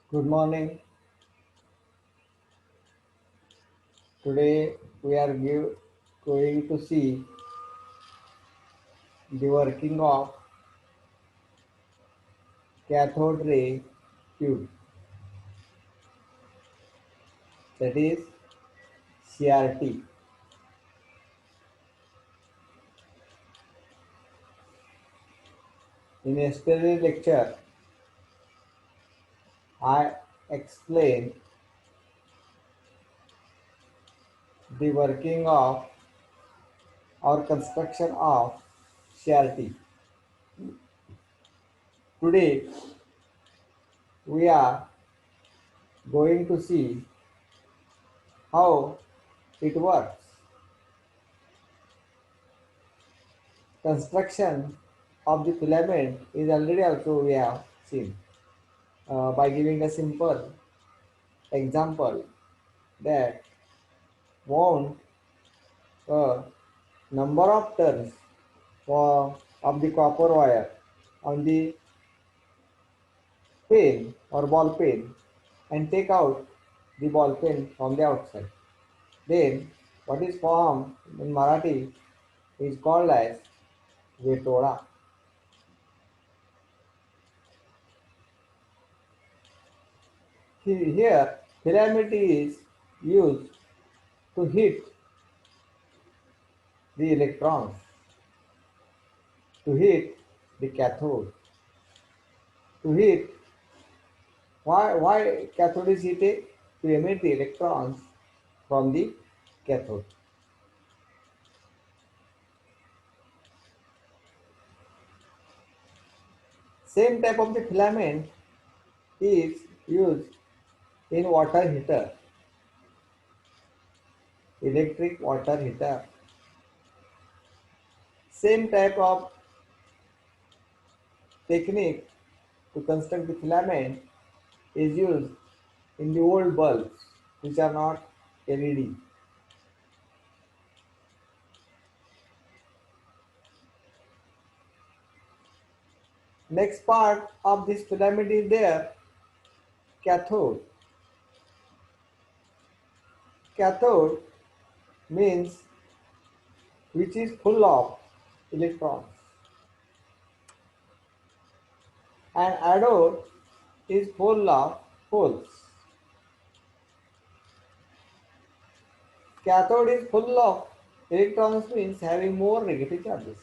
Good morning. Today we are going to see the working of cathode ray tube, that is CRT. In yesterday's lecture, I explained the working of or construction of CRT. Today we are going to see how it works. Construction of the filament is already also we have seen by giving a simple example that wound a number of turns of the copper wire on the pen or ball pen and take out the ball pen from the outside. Then what is formed in Marathi is called as vetoda. Here filament is used to hit the electrons, to hit the cathode, to hit why cathode is heated? To emit the electrons from the cathode. Same type of the filament is used in water heater, electric water heater. Same type of technique to construct the filament is used in the old bulbs which are not LED. Next part of this filament is there, cathode. Cathode means which is full of electrons, and anode is full of holes. Cathode is full of electrons means having more negative charges,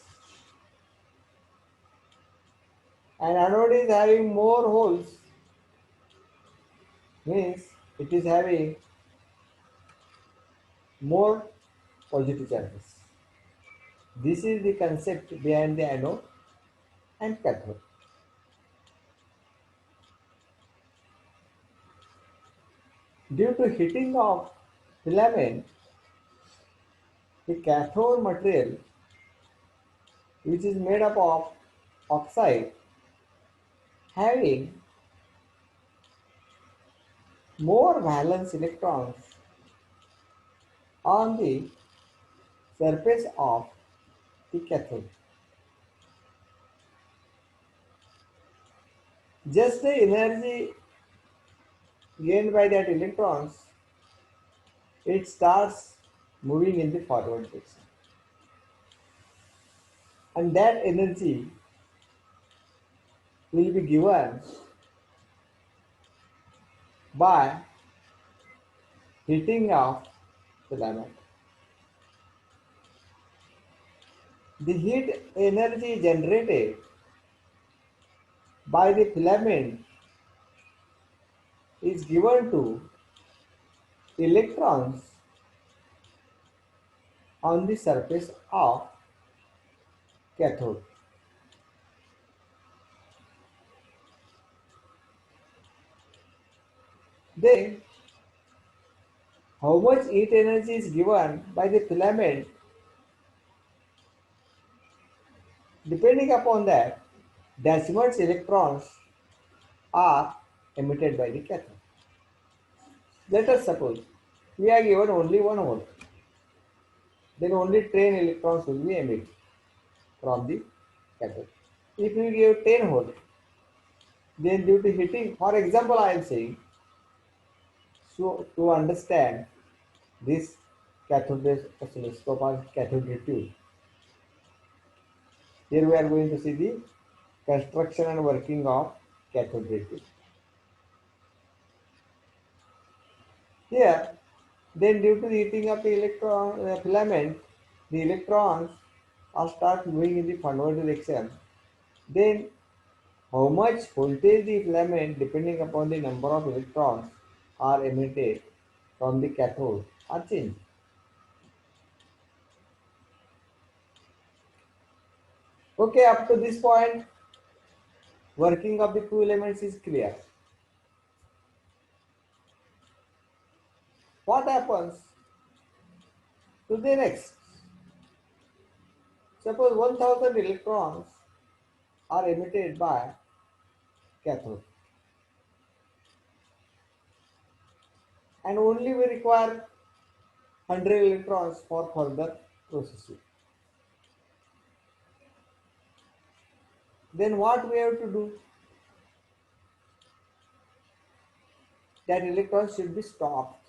and anode is having more holes means it is having more positive charges. This is the concept behind the anode and cathode. Due to heating of filament, the cathode material, which is made up of oxide, having more valence electrons on the surface of the cathode. Just the energy gained by that electrons, it starts moving in the forward direction. And that energy will be given by heating of filament. The heat energy generated by the filament is given to electrons on the surface of cathode. Then, how much heat energy is given by the filament, depending upon that, that much electrons are emitted by the cathode. Let us suppose we are given only 1 volt, then only 10 electrons will be emitted from the cathode. If we give 10 volt, Then due to heating, for example, I am saying, so to understand this cathode oscilloscope or cathode ray tube, here we are going to see the construction and working of cathode ray tube. Here, then due to the heating of the electron filament, the electrons are start moving in the forward direction. Then how much voltage the filament depending upon the number of electrons are emitted from the cathode are changed. Okay, up to this point, working of the two elements is clear. What happens to the next? Suppose 1000 electrons are emitted by cathode and only we require 100 electrons for further processing. Then what we have to do? That electron should be stopped.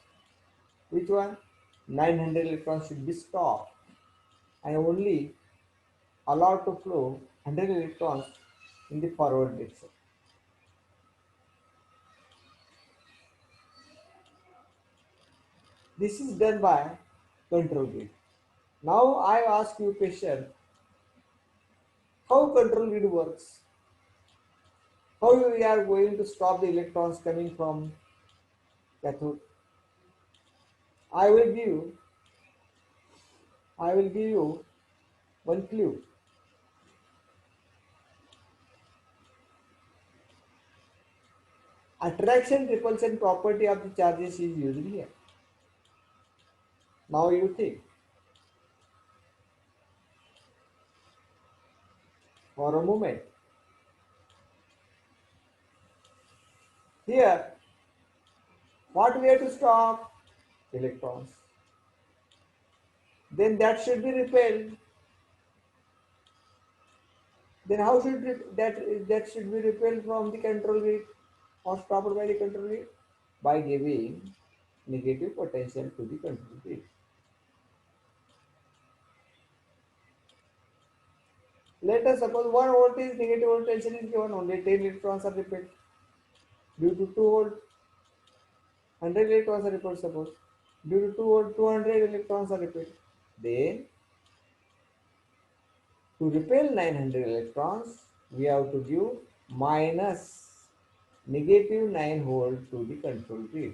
Which one? 900 electrons should be stopped and only allowed to flow 100 electrons in the forward direction. This is done by control grid. Now I ask you a question. How control grid works? How we are going to stop the electrons coming from cathode? I will give you I will give you one clue. Attraction repulsion property of the charges is used here. Now you think for a moment. Here, what we have to stop? Electrons. Then that should be repelled. Then how should that should be repelled from the control grid or stopped by the control grid? By giving negative potential to the control grid. Let us suppose 1 volt is negative potential is given, only 10 electrons are repelled. Due to 2 volt, 100 electrons are repelled suppose. Due to 2 volt, 200 electrons are repelled. Then to repel 900 electrons, we have to give minus negative 9 volt to the control grid.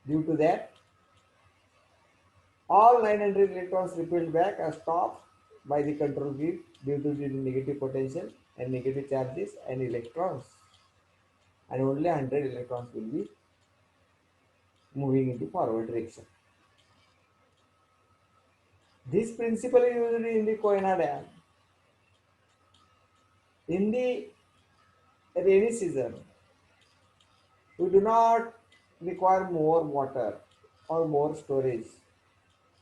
Due to that, all 900 electrons repelled back are stopped by the control grid due to the negative potential and negative charges and electrons, and only 100 electrons will be moving in the forward direction. This principle is used in the Koyana Dam. In the rainy season, we do not require more water or more storage.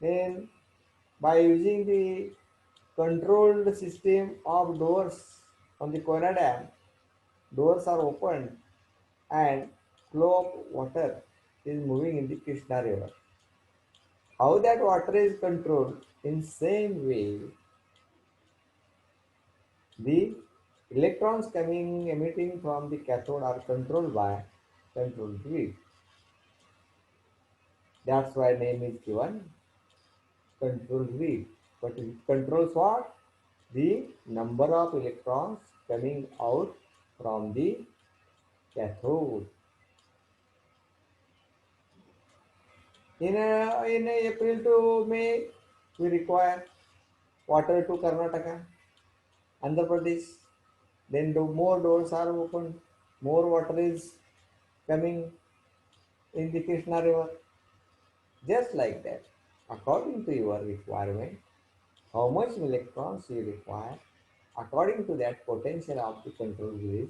Then by using the controlled system of doors on the Koyana Dam, doors are opened and flow of water is moving in the Krishna River. How that water is controlled? In same way, the electrons coming emitting from the cathode are controlled by control grid. That's why name is given control grid. But it controls what? The number of electrons coming out from the cathode. In April to May, we require water to Karnataka, Andhra Pradesh. Then more doors are opened, more water is coming in the Krishna River. Just like that, according to your requirement, how much electrons you require, according to that potential of the control grid is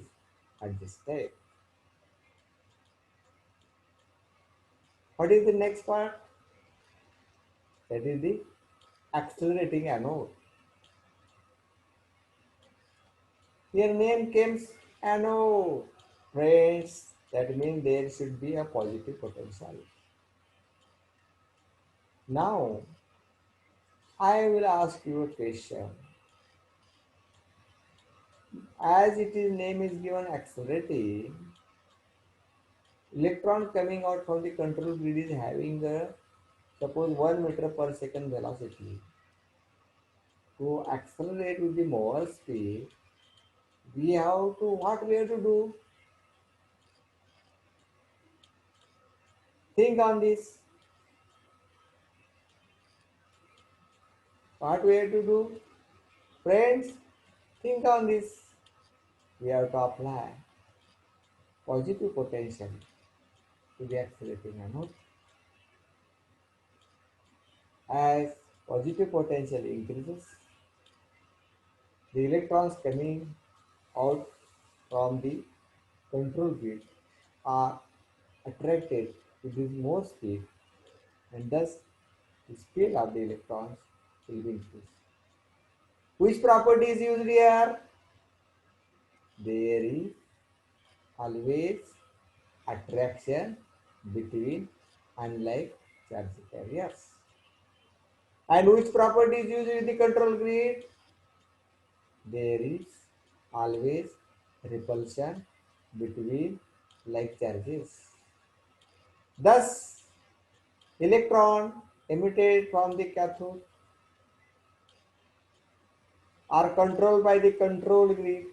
adjusted. What is the next part? That is the accelerating anode. Here name comes anode. Friends, that means there should be a positive potential. Now, I will ask you a question. As it is name is given accelerating, electron coming out from the control grid is having a suppose 1 meter per second velocity. To accelerate with the more speed, what we have to do? Think on this. What we have to do? Friends, think on this. We have to apply positive potential to the accelerating anode. As positive potential increases, the electrons coming out from the control grid are attracted to this more speed, and thus the speed of the electrons will be increased. Which property is used here? There is always attraction between unlike charge carriers. And which property is used in the control grid? There is always repulsion between like charges. Thus, electron emitted from the cathode are controlled by the control grid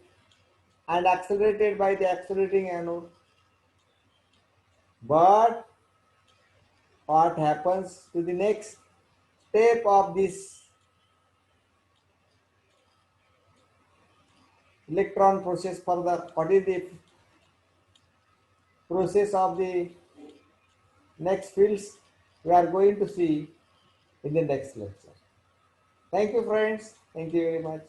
and accelerated by the accelerating anode. But what happens to the next step of this electron process further? What is the process of the next fields? We are going to see in the next lecture. Thank you, friends. Thank you very much.